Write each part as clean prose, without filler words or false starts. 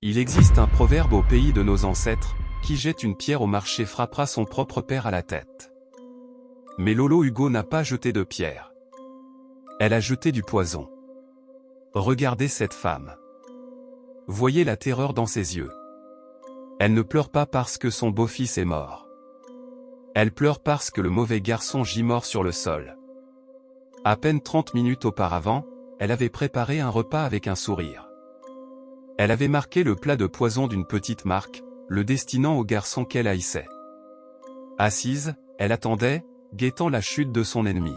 Il existe un proverbe au pays de nos ancêtres, qui jette une pierre au marché frappera son propre père à la tête. Mais Lolo Hugo n'a pas jeté de pierre. Elle a jeté du poison. Regardez cette femme. Voyez la terreur dans ses yeux. Elle ne pleure pas parce que son beau-fils est mort. Elle pleure parce que le mauvais garçon gît mort sur le sol. À peine 30 minutes auparavant, elle avait préparé un repas avec un sourire. Elle avait marqué le plat de poison d'une petite marque, le destinant au garçon qu'elle haïssait. Assise, elle attendait, guettant la chute de son ennemi.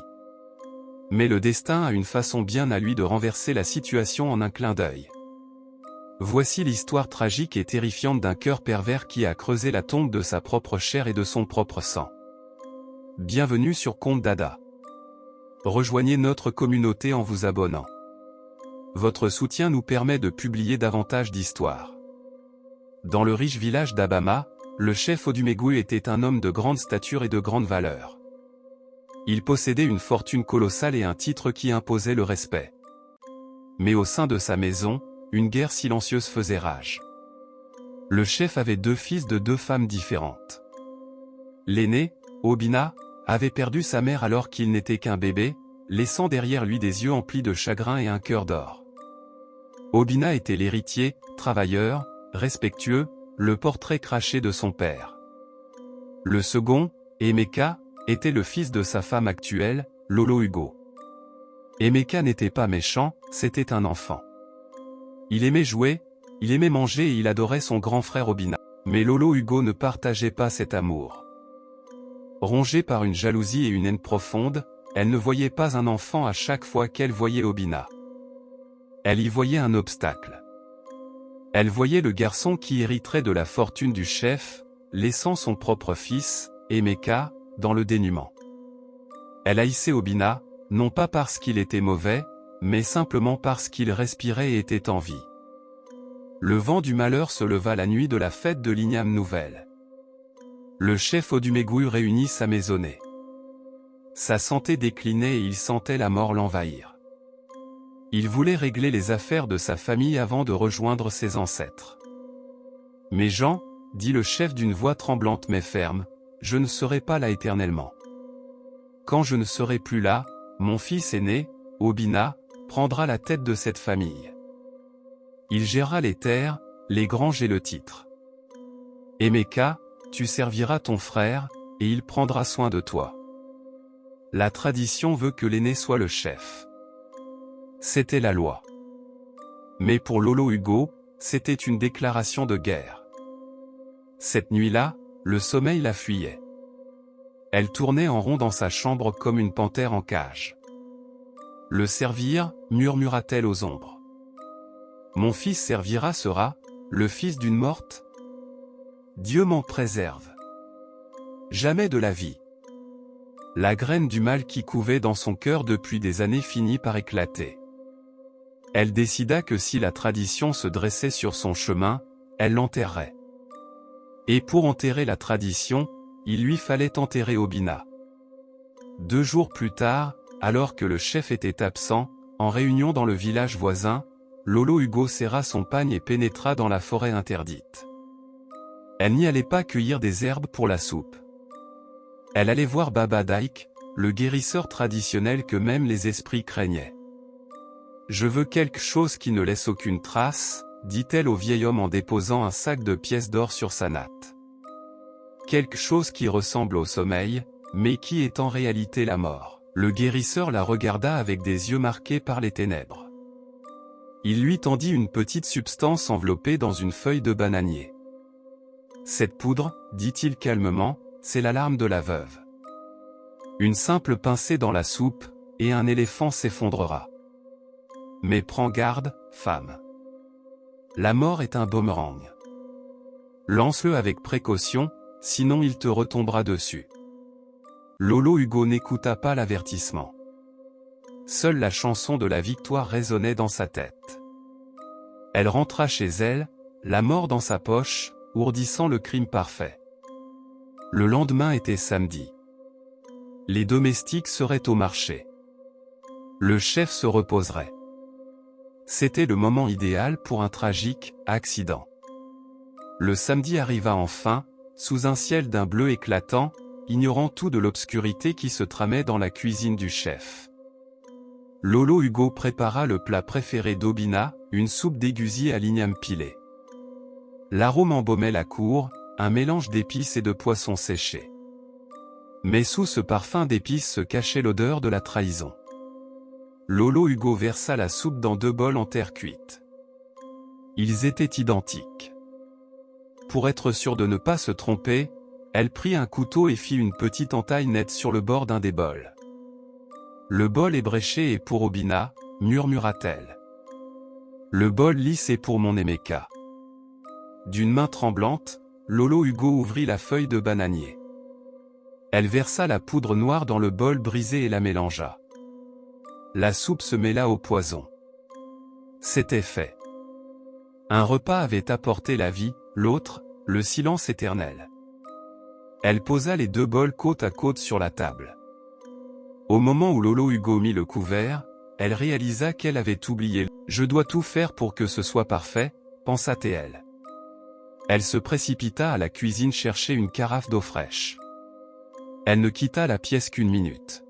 Mais le destin a une façon bien à lui de renverser la situation en un clin d'œil. Voici l'histoire tragique et terrifiante d'un cœur pervers qui a creusé la tombe de sa propre chair et de son propre sang. Bienvenue sur Conte Dada. Rejoignez notre communauté en vous abonnant. Votre soutien nous permet de publier davantage d'histoires. Dans le riche village d'Abama, le chef Odumegwu était un homme de grande stature et de grande valeur. Il possédait une fortune colossale et un titre qui imposait le respect. Mais au sein de sa maison, une guerre silencieuse faisait rage. Le chef avait 2 fils de 2 femmes différentes. L'aîné, Obinna, avait perdu sa mère alors qu'il n'était qu'un bébé, laissant derrière lui des yeux emplis de chagrin et un cœur d'or. Obinna était l'héritier, travailleur, respectueux, le portrait craché de son père. Le second, Emeka, était le fils de sa femme actuelle, Lolo Hugo. Emeka n'était pas méchant, c'était un enfant. Il aimait jouer, il aimait manger et il adorait son grand frère Obinna. Mais Lolo Hugo ne partageait pas cet amour. Rongée par une jalousie et une haine profonde, elle ne voyait pas un enfant à chaque fois qu'elle voyait Obinna. Elle y voyait un obstacle. Elle voyait le garçon qui hériterait de la fortune du chef, laissant son propre fils, Emeka, dans le dénuement. Elle haïssait Obinna, non pas parce qu'il était mauvais, mais simplement parce qu'il respirait et était en vie. Le vent du malheur se leva la nuit de la fête de l'Igname nouvelle. Le chef Odumegwu réunit sa maisonnée. Sa santé déclinait et il sentait la mort l'envahir. Il voulait régler les affaires de sa famille avant de rejoindre ses ancêtres. « Mais Jean, dit le chef d'une voix tremblante mais ferme, je ne serai pas là éternellement. Quand je ne serai plus là, mon fils aîné, Obinna, prendra la tête de cette famille. Il gérera les terres, les granges et le titre. Emeka, tu serviras ton frère, et il prendra soin de toi. La tradition veut que l'aîné soit le chef. C'était la loi. Mais pour Lolo Hugo, c'était une déclaration de guerre. Cette nuit-là, le sommeil la fuyait. Elle tournait en rond dans sa chambre comme une panthère en cage. « Le servir, murmura-t-elle aux ombres. Mon fils servira sera, le fils d'une morte? Dieu m'en préserve. Jamais de la vie. » La graine du mal qui couvait dans son cœur depuis des années finit par éclater. Elle décida que si la tradition se dressait sur son chemin, elle l'enterrerait. Et pour enterrer la tradition, il lui fallait enterrer Obinna. 2 jours plus tard, alors que le chef était absent, en réunion dans le village voisin, Lolo Hugo serra son pagne et pénétra dans la forêt interdite. Elle n'y allait pas cueillir des herbes pour la soupe. Elle allait voir Baba Daik, le guérisseur traditionnel que même les esprits craignaient. « Je veux quelque chose qui ne laisse aucune trace, » dit-elle au vieil homme en déposant un sac de pièces d'or sur sa natte. Quelque chose qui ressemble au sommeil, mais qui est en réalité la mort. Le guérisseur la regarda avec des yeux marqués par les ténèbres. Il lui tendit une petite substance enveloppée dans une feuille de bananier. « Cette poudre, dit-il calmement, c'est l'alarme de la veuve. Une simple pincée dans la soupe, et un éléphant s'effondrera. Mais prends garde, femme. La mort est un boomerang. Lance-le avec précaution, sinon il te retombera dessus. » Lolo Hugo n'écouta pas l'avertissement. Seule la chanson de la victoire résonnait dans sa tête. Elle rentra chez elle, la mort dans sa poche, ourdissant le crime parfait. Le lendemain était samedi. Les domestiques seraient au marché. Le chef se reposerait. C'était le moment idéal pour un tragique accident. Le samedi arriva enfin, sous un ciel d'un bleu éclatant, ignorant tout de l'obscurité qui se tramait dans la cuisine du chef. Lolo Hugo prépara le plat préféré d'Obina, une soupe d'aigusi à l'igname pilé. L'arôme embaumait la cour, un mélange d'épices et de poissons séchés. Mais sous ce parfum d'épices se cachait l'odeur de la trahison. Lolo Hugo versa la soupe dans 2 bols en terre cuite. Ils étaient identiques. Pour être sûre de ne pas se tromper, elle prit un couteau et fit une petite entaille nette sur le bord d'un des bols. Le bol ébréché est pour Obina, murmura-t-elle. Le bol lisse est pour mon Emeka. D'une main tremblante, Lolo Hugo ouvrit la feuille de bananier. Elle versa la poudre noire dans le bol brisé et la mélangea. La soupe se mêla au poison. C'était fait. Un repas avait apporté la vie, l'autre, le silence éternel. Elle posa les 2 bols côte à côte sur la table. Au moment où Lolo Hugo mit le couvert, elle réalisa qu'elle avait oublié. « Je dois tout faire pour que ce soit parfait », pensa-t-elle. Elle se précipita à la cuisine chercher une carafe d'eau fraîche. Elle ne quitta la pièce qu'1 minute.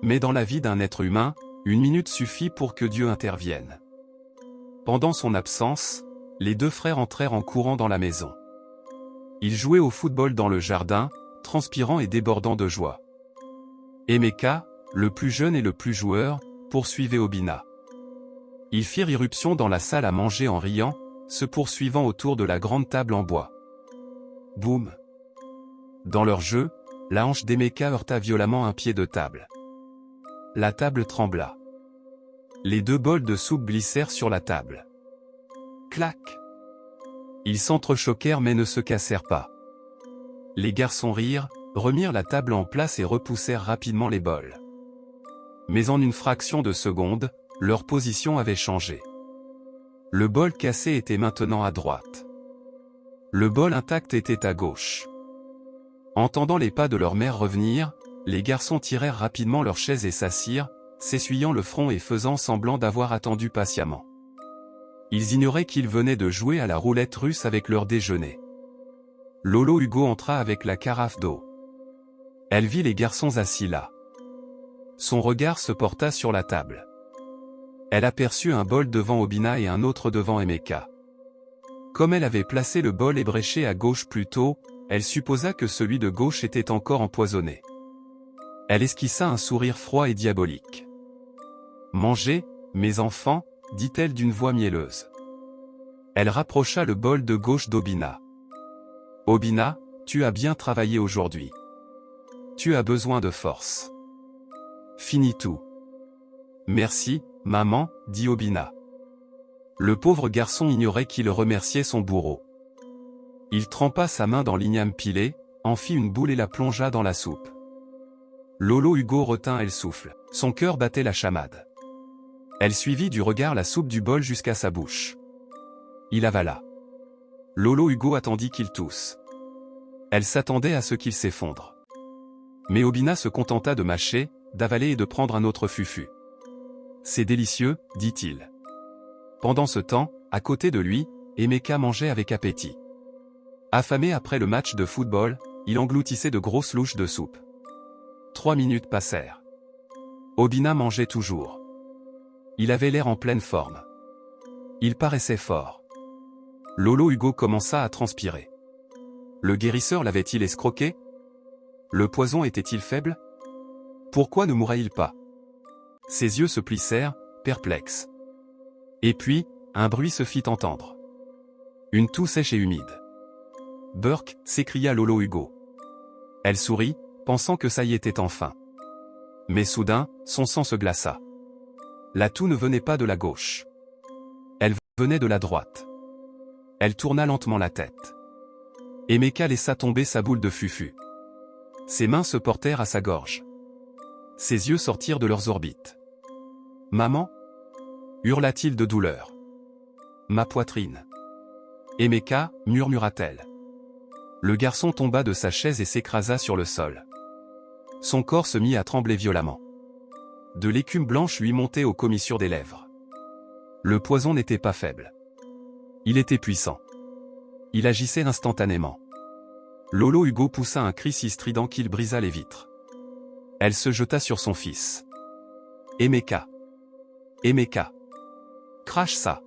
Mais dans la vie d'un être humain, 1 minute suffit pour que Dieu intervienne. Pendant son absence, les 2 frères entrèrent en courant dans la maison. Ils jouaient au football dans le jardin, transpirant et débordant de joie. Emeka, le plus jeune et le plus joueur, poursuivait Obina. Ils firent irruption dans la salle à manger en riant, se poursuivant autour de la grande table en bois. Boum! Dans leur jeu, la hanche d'Emeka heurta violemment un pied de table. La table trembla. Les 2 bols de soupe glissèrent sur la table. Clac! Ils s'entrechoquèrent mais ne se cassèrent pas. Les garçons rirent, remirent la table en place et repoussèrent rapidement les bols. Mais en une fraction de seconde, leur position avait changé. Le bol cassé était maintenant à droite. Le bol intact était à gauche. Entendant les pas de leur mère revenir, les garçons tirèrent rapidement leurs chaises et s'assirent, s'essuyant le front et faisant semblant d'avoir attendu patiemment. Ils ignoraient qu'ils venaient de jouer à la roulette russe avec leur déjeuner. Lolo Hugo entra avec la carafe d'eau. Elle vit les garçons assis là. Son regard se porta sur la table. Elle aperçut un bol devant Obina et un autre devant Emeka. Comme elle avait placé le bol ébréché à gauche plus tôt, elle supposa que celui de gauche était encore empoisonné. Elle esquissa un sourire froid et diabolique. « Mangez, mes enfants », dit-elle d'une voix mielleuse. Elle rapprocha le bol de gauche d'Obina. « Obina, tu as bien travaillé aujourd'hui. Tu as besoin de force. Finis tout. »« Merci, maman, » dit Obina. Le pauvre garçon ignorait qu'il remerciait son bourreau. Il trempa sa main dans l'igname pilé, en fit une boule et la plongea dans la soupe. Lolo Hugo retint le souffle. Son cœur battait la chamade. Elle suivit du regard la soupe du bol jusqu'à sa bouche. Il avala. Lolo Hugo attendit qu'il tousse. Elle s'attendait à ce qu'il s'effondre. Mais Obina se contenta de mâcher, d'avaler et de prendre un autre fufu. « C'est délicieux, » dit-il. Pendant ce temps, à côté de lui, Emeka mangeait avec appétit. Affamé après le match de football, il engloutissait de grosses louches de soupe. 3 minutes passèrent. Obina mangeait toujours. Il avait l'air en pleine forme. Il paraissait fort. Lolo Hugo commença à transpirer. Le guérisseur l'avait-il escroqué? Le poison était-il faible? Pourquoi ne mourait-il pas? Ses yeux se plissèrent, perplexes. Et puis, un bruit se fit entendre. Une toux sèche et humide. « Burke » s'écria Lolo Hugo. Elle sourit, pensant que ça y était enfin. Mais soudain, son sang se glaça. La toux ne venait pas de la gauche. Elle venait de la droite. Elle tourna lentement la tête. Emeka laissa tomber sa boule de fufu. Ses mains se portèrent à sa gorge. Ses yeux sortirent de leurs orbites. « Maman » hurla-t-il de douleur. « Ma poitrine. »« Emeka » murmura-t-elle. Le garçon tomba de sa chaise et s'écrasa sur le sol. Son corps se mit à trembler violemment. De l'écume blanche lui montait aux commissures des lèvres. Le poison n'était pas faible. Il était puissant. Il agissait instantanément. Lolo Hugo poussa un cri si strident qu'il brisa les vitres. Elle se jeta sur son fils. Emeka. Emeka. Crache ça.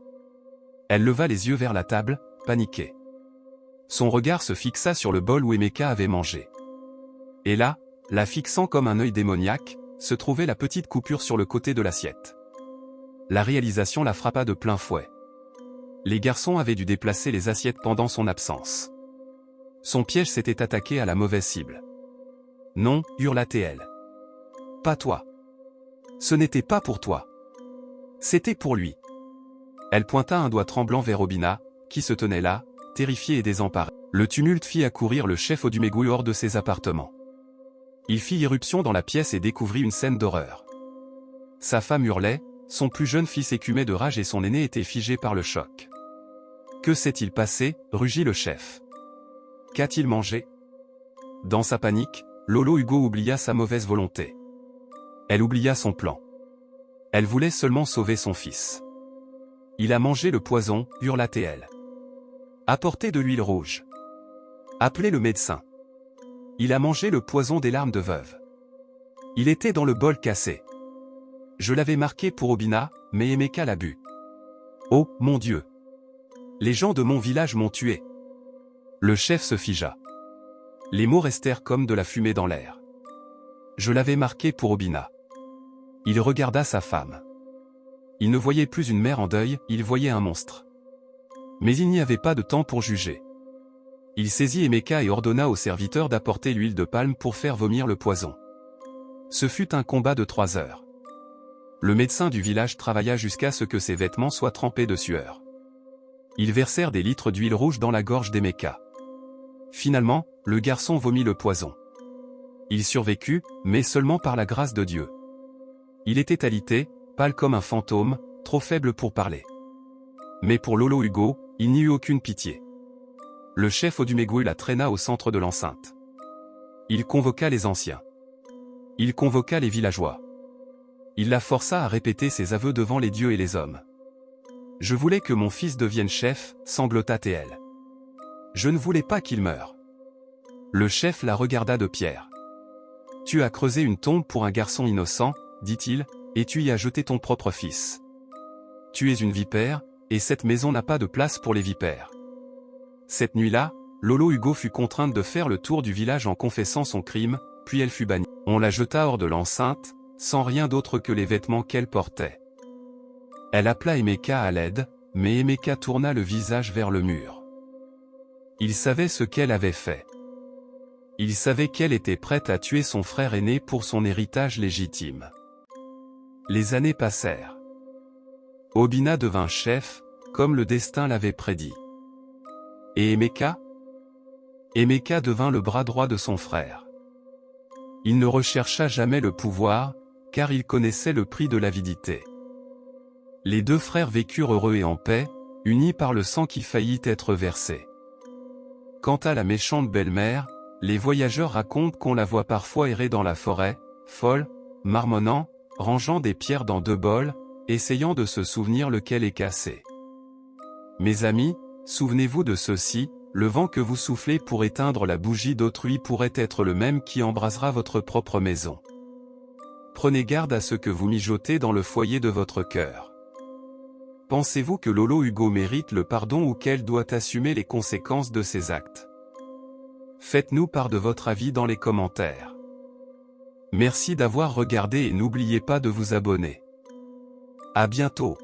Elle leva les yeux vers la table, paniquée. Son regard se fixa sur le bol où Emeka avait mangé. Et là, la fixant comme un œil démoniaque, se trouvait la petite coupure sur le côté de l'assiette. La réalisation la frappa de plein fouet. Les garçons avaient dû déplacer les assiettes pendant son absence. Son piège s'était attaqué à la mauvaise cible. Non, hurla-t-elle. Pas toi. Ce n'était pas pour toi. C'était pour lui. Elle pointa un doigt tremblant vers Obina, qui se tenait là, terrifié et désemparé. Le tumulte fit accourir le chef Odumegwu hors de ses appartements. Il fit irruption dans la pièce et découvrit une scène d'horreur. Sa femme hurlait, son plus jeune fils écumait de rage et son aîné était figé par le choc. Que s'est-il passé, rugit le chef. Qu'a-t-il mangé? Dans sa panique, Lolo Hugo oublia sa mauvaise volonté. Elle oublia son plan. Elle voulait seulement sauver son fils. Il a mangé le poison, hurla-t-elle. Apportez de l'huile rouge. Appelez le médecin. Il a mangé le poison des larmes de veuve. Il était dans le bol cassé. Je l'avais marqué pour Obina, mais Emeka l'a bu. Oh, mon Dieu! Les gens de mon village m'ont tué. Le chef se figea. Les mots restèrent comme de la fumée dans l'air. Je l'avais marqué pour Obina. Il regarda sa femme. Il ne voyait plus une mère en deuil, il voyait un monstre. Mais il n'y avait pas de temps pour juger. Il saisit Emeka et ordonna aux serviteurs d'apporter l'huile de palme pour faire vomir le poison. Ce fut un combat de 3 heures. Le médecin du village travailla jusqu'à ce que ses vêtements soient trempés de sueur. Ils versèrent des litres d'huile rouge dans la gorge d'Emeka. Finalement, le garçon vomit le poison. Il survécut, mais seulement par la grâce de Dieu. Il était alité, pâle comme un fantôme, trop faible pour parler. Mais pour Lolo Hugo, il n'y eut aucune pitié. Le chef Odumegwu la traîna au centre de l'enceinte. Il convoqua les anciens. Il convoqua les villageois. Il la força à répéter ses aveux devant les dieux et les hommes. Je voulais que mon fils devienne chef, sanglota-t-elle. Je ne voulais pas qu'il meure. Le chef la regarda de pierre. Tu as creusé une tombe pour un garçon innocent, dit-il, et tu y as jeté ton propre fils. Tu es une vipère, et cette maison n'a pas de place pour les vipères. Cette nuit-là, Lolo Hugo fut contrainte de faire le tour du village en confessant son crime, puis elle fut bannie. On la jeta hors de l'enceinte, sans rien d'autre que les vêtements qu'elle portait. Elle appela Emeka à l'aide, mais Emeka tourna le visage vers le mur. Il savait ce qu'elle avait fait. Il savait qu'elle était prête à tuer son frère aîné pour son héritage légitime. Les années passèrent. Obina devint chef, comme le destin l'avait prédit. Et Emeka? Emeka devint le bras droit de son frère. Il ne rechercha jamais le pouvoir, car il connaissait le prix de l'avidité. Les 2 frères vécurent heureux et en paix, unis par le sang qui faillit être versé. Quant à la méchante belle-mère, les voyageurs racontent qu'on la voit parfois errer dans la forêt, folle, marmonnant, rangeant des pierres dans 2 bols, essayant de se souvenir lequel est cassé. Mes amis, souvenez-vous de ceci, le vent que vous soufflez pour éteindre la bougie d'autrui pourrait être le même qui embrasera votre propre maison. Prenez garde à ce que vous mijotez dans le foyer de votre cœur. Pensez-vous que Lolo Hugo mérite le pardon ou qu'elle doit assumer les conséquences de ses actes? Faites-nous part de votre avis dans les commentaires. Merci d'avoir regardé et n'oubliez pas de vous abonner. À bientôt.